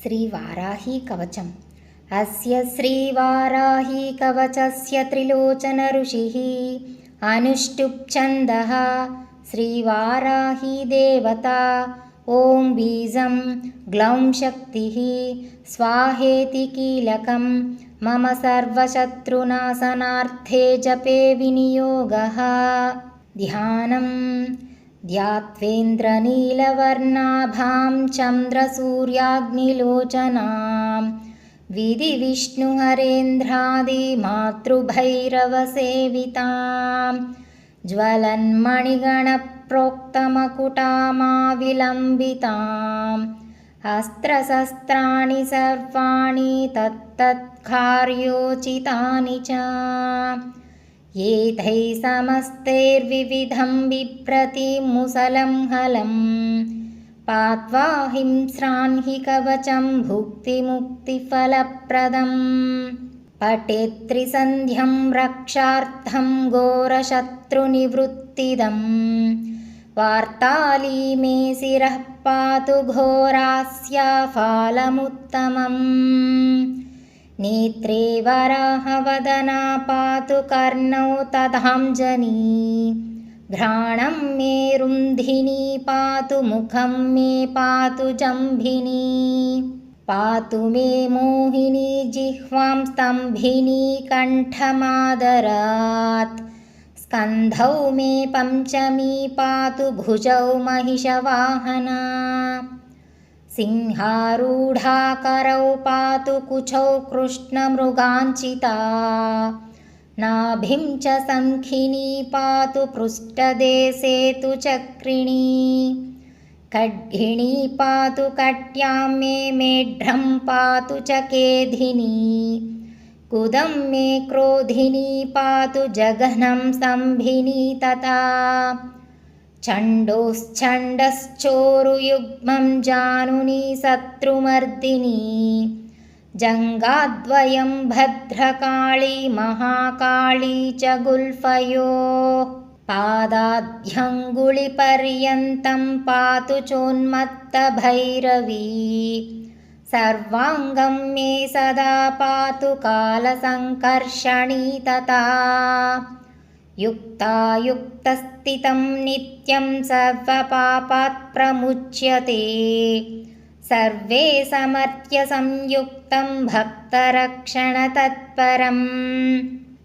श्रीवाराहीकवचम्। अस्य श्रीवाराहीकवचस्य त्रिलोचनऋषिः अनुष्टुप्छन्दः श्रीवाराहीदेवता। ॐ बीजं ग्लौं शक्तिः स्वाहेति कीलकं मम सर्वशत्रुनाशनार्थे जपे विनियोगः। ध्यानम् ध्यात्वेन्द्रनीलवर्णाभां चन्द्रसूर्याग्निलोचनां विधिविष्णुहरेन्द्रादिमातृभैरवसेवितां ज्वलन्मणिगणप्रोक्तमकुटामाविलम्बितां अस्त्रशस्त्राणि सर्वाणि तत्तत्कार्योचितानि च एतैः समस्तैर्विविधं बिभ्रति मुसलं हलं पात्वा हिंस्रान् हि कवचं भुक्तिमुक्तिफलप्रदम्। पठेत्त्रिसन्ध्यं रक्षार्थं घोरशत्रुनिवृत्तिदं वार्ताली मे शिरः पातु घोरास्याफालमुत्तमम्। नेत्रे वराहवदना पातु कर्णौ तथाञ्जनी घ्राणं मे रुन्धिनी पातु मुखं मे पातु जम्भिनी पातु मे मोहिनी जिह्वां स्तम्भिनी कण्ठमादरात् स्कन्धौ मे पञ्चमी पातु भुजौ महिषवाहना सिंहारूढाकरौ पातु कुचौ कृष्णमृगाञ्चिता नाभिं च शङ्खिनी पातु पृष्ठदेशे तु चक्रिणी खड्गिणी पातु कट्यां मे मेढ्रं पातु च केधिनी कुदं मे क्रोधिनी पातु जघनं सम्भिनी तथा छण्डोश्छण्डश्चोरुयुग्मं जानुनी शत्रुमर्दिनी जङ्घाद्वयं भद्रकाली महाकाली च गुल्फयोः पादाद्यङ्गुलिपर्यन्तं पातु चोन्मत्तभैरवी सर्वाङ्गं मे सदा पातु कालसङ्कर्षणी तथा युक्तायुक्तस्थितं नित्यं सर्वपापात् प्रमुच्यते सर्वे समर्थ्य संयुक्तं भक्तरक्षणतत्परं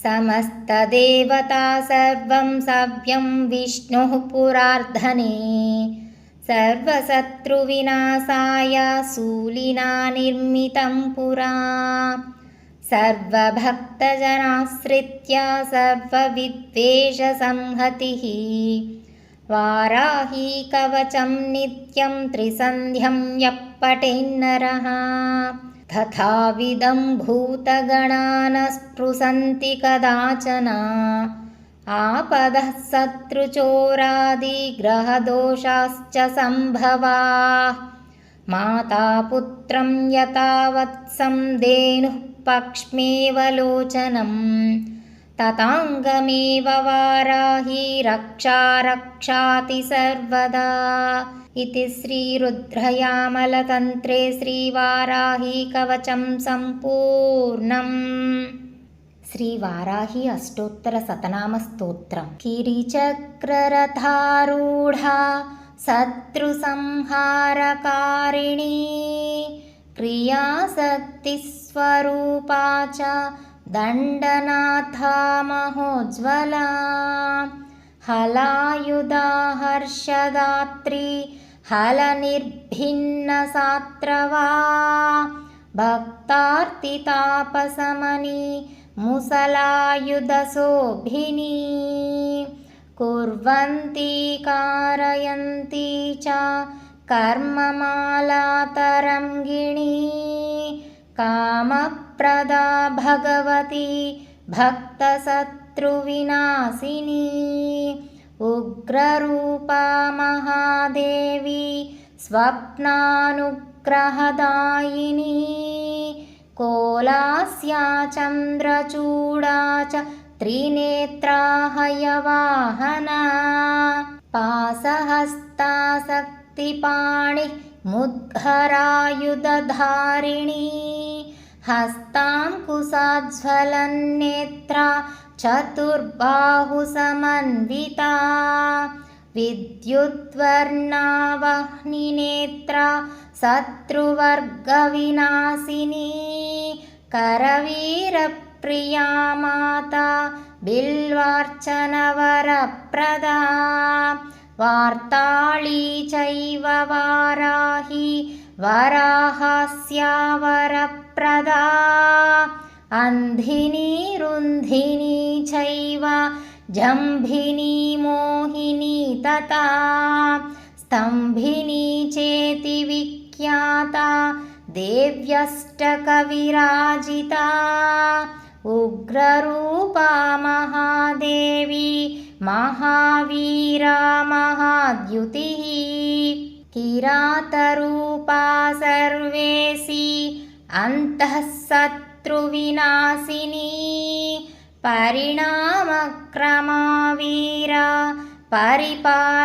समस्तदेवता सर्वं सव्यं विष्णुः पुरार्धने सर्वशत्रुविनाशाय शूलिना निर्मितं पुरा सर्वभक्तजनाश्रित्य सर्वविद्वेषसंहतिः वाराही कवचं नित्यं त्रिसन्ध्यं यः पठेन्नरः तथाविधं भूतगणाः न स्पृशन्ति कदाचन आपदः शत्रुचोरादिग्रहदोषाश्च सम्भवाः मातापुत्रं यथा वत्सं धेनुः पक्ष्मेव लोचनं तथाङ्गमेव वाराही रक्षा रक्षाति सर्वदा। इति श्रीरुद्रयामलतन्त्रे श्रीवाराहीकवचं सम्पूर्णम्। श्रीवाराही अष्टोत्तरशतनामस्तोत्रम्। गिरिचक्ररथारूढा शत्रुसंहारकारिणी क्रियाशक्तिस्वरूपा च दण्डनाथा महोज्ज्वला हलायुधा हर्षदात्री हलनिर्भिन्नसात्रवा भक्तार्तितापशमनी मुसलायुधशोभिनी कुर्वन्ती कारयन्ती च कर्ममाला तरङ्गिणी कामप्रदा भगवती भक्तशत्रुविनाशिनी उग्ररूपा महादेवी स्वप्नानुग्रहदायिनी कोलास्या चन्द्रचूडा च त्रिनेत्रा हयवाहना पाशहस्ता शक्तिपाणिः मुद्गरायुधधारिणी हस्ताङ्कुशाज्ज्वलन्नेत्रा चतुर्बाहुसमन्विता विद्युद्वर्णावह्निनेत्रा शत्रुवर्गविनाशिनी करवीरप्रिया माता बिल्वार्चनवरप्रदा वार्ताळी चैव वाराही वराहस्या वरप्रदा अन्धिनी रुन्धिनी चैव जम्भिनी मोहिनी तथा स्तम्भिनी चेति विख्याता देव्यष्टकविराजिता उग्ररूपा महादेवी महावीरा महाद्युतिः किरातरूपा सर्वेशी अन्तःशत्रुविनाशिनी परिणामक्रमा वीरा परिपाकस्वरूपिणी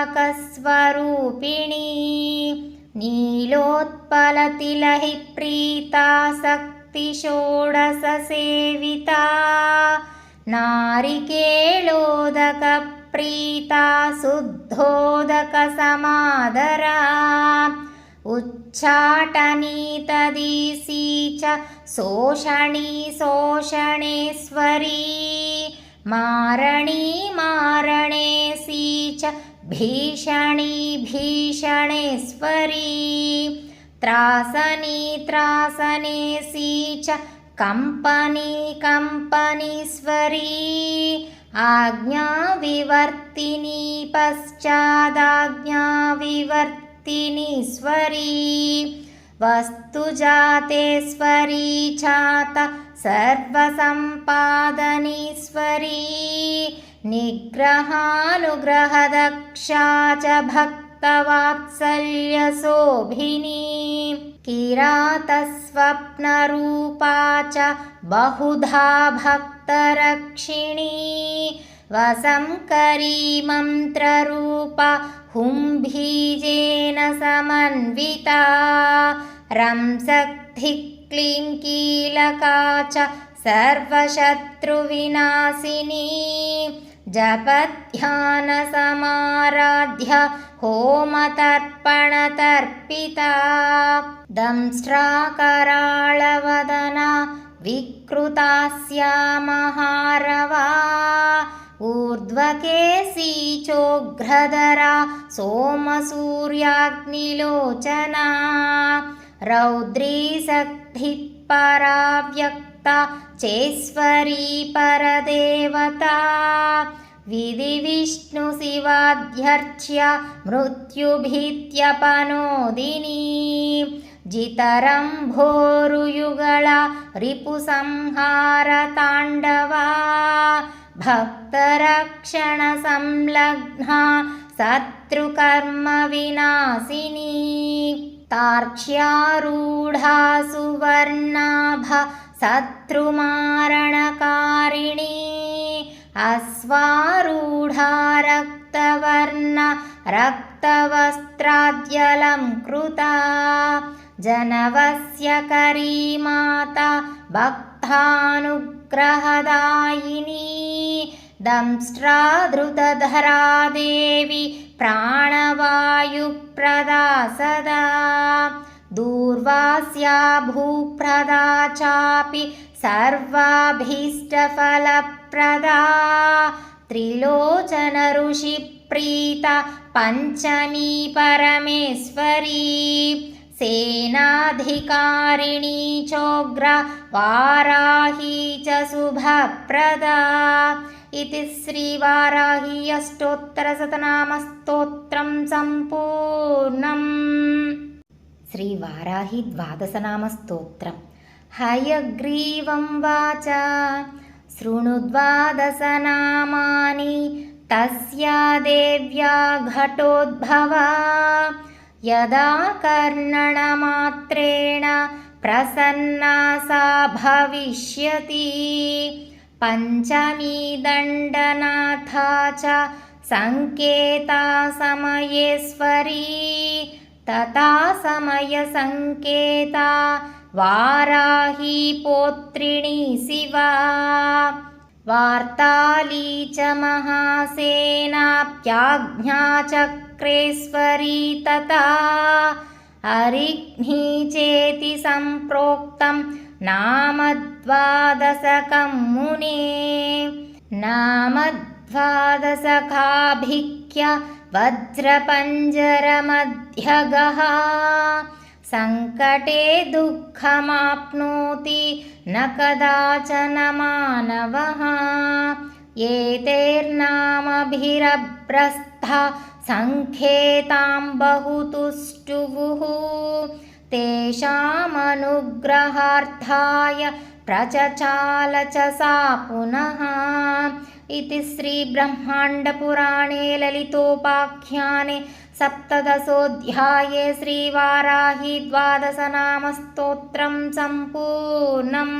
नीलोत्पलतिलहि प्रीता शक्तिषोडशसेविता नारिकेलोदकप्रीता शुद्धोदकसमादरा उच्चाटनी तदीसी च शोषणी शोषणेश्वरी मारणी मारणेशी च भीषणी भीषणेश्वरी त्रासनी त्रासनेशी च कंपनी कंपनीश्वरी आज्ञाविवर्तिनी पश्चादाज्ञाविवर्तिनीश्वरी वस्तुजातेश्वरी चात सर्वसम्पादनीश्वरी निग्रहानुग्रहदक्षा च भक्तवात्सल्यशोभिनी किरातस्वप्नरूपा च बहुधा भक्तरक्षिणी वसंकरी मन्त्ररूपा हुंभीजेन समन्विता रंसक्ति क्लीं कीलका च सर्वशत्रुविनाशिनी जपध्यानसमाराध्य होमतर्पणतर्पिता दंष्ट्राकराळवदना विकृतास्या महारवा ऊर्ध्वकेशी चोग्रधरा सोमसूर्याग्निलोचना रौद्री शक्तिपराव्यक्ता चेश्वरी परदेवता विधिविष्णुशिवाध्यर्च्य मृत्युभीत्यपनोदिनी जितरम्भोरुयुगला रिपुसंहारताण्डवा भक्तरक्षणसंलग्ना शत्रुकर्मविनाशिनी तार्क्ष्यारूढा सुवर्णाभा शत्रुमारणकारिणी अश्वारूढा रक्तवर्णा रक्तवस्त्राद्यलङ्कृता जनवस्यकरी माता भक्तानुग्रहदायिनी दंष्ट्राधृतधरा देवी प्राणवायुप्रदा सदा दूर्वास्या भूप्रदा चापि सर्वाभीष्टफलप्रदा त्रिलोचनऋषिप्रीता पञ्चमी परमेश्वरी सेनाधिकारिणी चोग्र वाराही च शुभप्रदा इति श्रीवाराही अष्टोत्तरशतनामस्तोत्रं सम्पूर्णम्। श्रीवाराही द्वादशनामस्तोत्रम्। हयग्रीवं वाचा शृणु द्वादशनामानि तस्या देव्या घटोद्भवा यदा कर्णणमात्रेण प्रसन्ना सा भविष्यति पञ्चमी दण्डनाथा च संकेता समयेश्वरी तथा समयसङ्केता वाराही पौत्रिणी शिवा वार्ताली च महासेनाप्याज्ञाचक्रेश्वरी तथा अरिघ्नी चेति सम्प्रोक्तं नामद्वादशकं मुने नामद्वादशकाभिख्य वज्रपञ्जरमध्यगः सङ्कटे दुःखमाप्नोति न कदाचन मानवः एतैर्नामभिरभ्रस्था सङ्ख्येतां बहुतुष्टुवुः तेषामनुग्रहार्थाय प्रचचाल च सा पुनः इति श्रीब्रह्माण्डपुराणे ललितोपाख्याने सप्तदशोऽध्याये श्रीवाराही द्वादशनामस्तोत्रं सम्पूर्णम्।